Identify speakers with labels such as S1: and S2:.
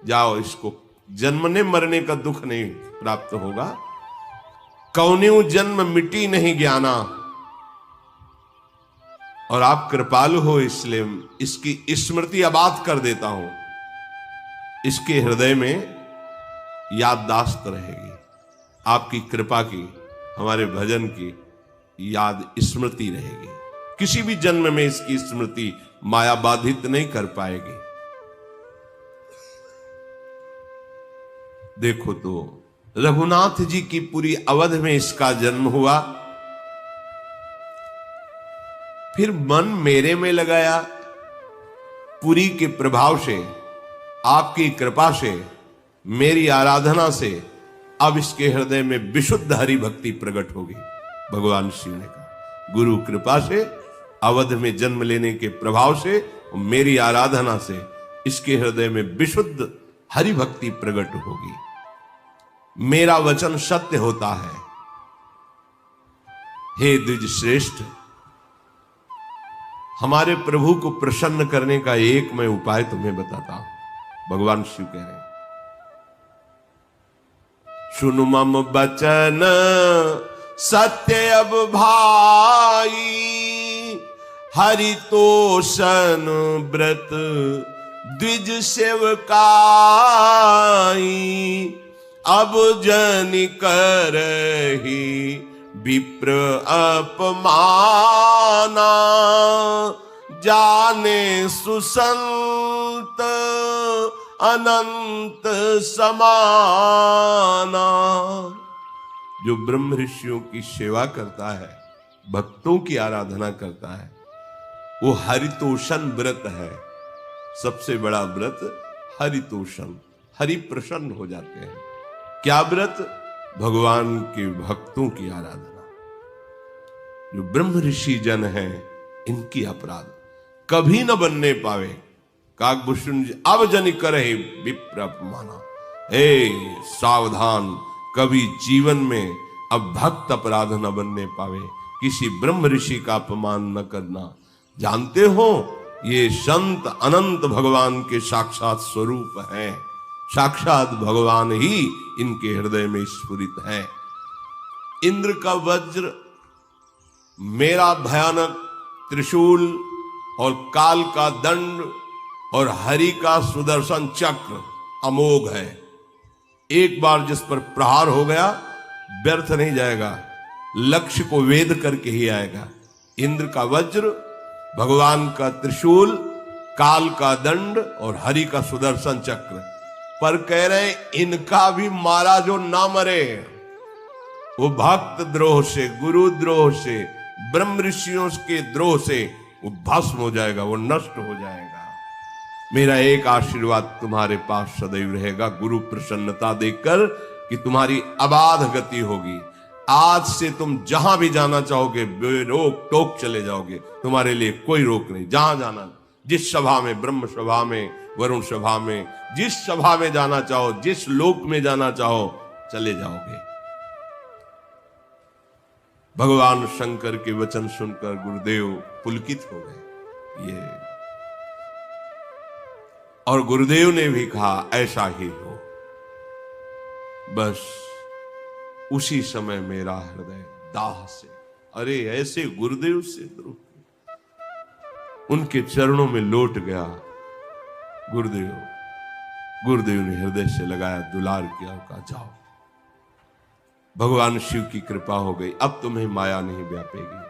S1: जाओ, इसको जन्मने मरने का दुख नहीं प्राप्त होगा। कौन्यू जन्म मिटी नहीं ज्ञाना, और आप कृपालु हो इसलिए इसकी स्मृति आबाद कर देता हूं, इसके हृदय में याददाश्त रहेगी। आपकी कृपा की, हमारे भजन की याद स्मृति रहेगी। किसी भी जन्म में इसकी स्मृति माया बाधित नहीं कर पाएगी। देखो तो रघुनाथ जी की पूरी अवध में इसका जन्म हुआ, फिर मन मेरे में लगाया। पुरी के प्रभाव से, आपकी कृपा से, मेरी आराधना से अब इसके हृदय में विशुद्ध हरि भक्ति प्रकट होगी। भगवान शिव ने कहा, गुरु कृपा से, अवध में जन्म लेने के प्रभाव से, मेरी आराधना से इसके हृदय में विशुद्ध हरि भक्ति प्रकट होगी। मेरा वचन सत्य होता है। हे द्विज श्रेष्ठ, हमारे प्रभु को प्रसन्न करने का एक मैं उपाय तुम्हें बताता हूं। भगवान शिव कह रहे हैं, सुनु मम बचन सत्य अब भाई, हरितोषण व्रत द्विज सेवकाई, अब जन करहि विप्र अपमाना, जाने सुसंत अनंत समाना। जो ब्रह्म ऋषियों की सेवा करता है, भक्तों की आराधना करता है, वो हरितोषण व्रत है। सबसे बड़ा व्रत हरितोषण, हरि प्रसन्न हो जाते हैं। क्या व्रत? भगवान के भक्तों की आराधना। जो ब्रह्म ऋषि जन हैं, इनकी अपराध कभी न बनने पावे। काकभूषण जी, अब जन करे विप्र अपमाना। हे सावधान, कभी जीवन में अब भक्त अपराध न बनने पावे। किसी ब्रह्म ऋषि का अपमान न करना। जानते हो, ये संत अनंत भगवान के साक्षात स्वरूप हैं। साक्षात भगवान ही इनके हृदय में स्फुरित है। इंद्र का वज्र, मेरा भयानक त्रिशूल और काल का दंड और हरि का सुदर्शन चक्र अमोघ है। एक बार जिस पर प्रहार हो गया, व्यर्थ नहीं जाएगा, लक्ष्य को वेद करके ही आएगा। इंद्र का वज्र, भगवान का त्रिशूल, काल का दंड और हरि का सुदर्शन चक्र। पर कह रहे इनका भी मारा जो ना मरे, वो भक्त द्रोह से, गुरु द्रोह से, ब्रह्म ऋषियों के द्रोह से वो भस्म हो जाएगा, वो नष्ट हो जाएगा। मेरा एक आशीर्वाद तुम्हारे पास सदैव रहेगा, गुरु प्रसन्नता देखकर कि तुम्हारी अबाध गति होगी। आज से तुम जहां भी जाना चाहोगे बेरोक टोक चले जाओगे, तुम्हारे लिए कोई रोक नहीं। जहां जाना, जिस सभा में, ब्रह्म सभा में, वरुण सभा में, जिस सभा में जाना चाहो, जिस लोक में जाना चाहो, चले जाओगे। भगवान शंकर के वचन सुनकर गुरुदेव पुलकित हो गए। ये और गुरुदेव ने भी कहा ऐसा ही हो। बस उसी समय मेरा हृदय दाह से, अरे ऐसे गुरुदेव से द्रोह, उनके चरणों में लौट गया। गुरुदेव ने हृदय से लगाया, दुलार किया, कहा जाओ, भगवान शिव की कृपा हो गई, अब तुम्हें माया नहीं व्यापेगी।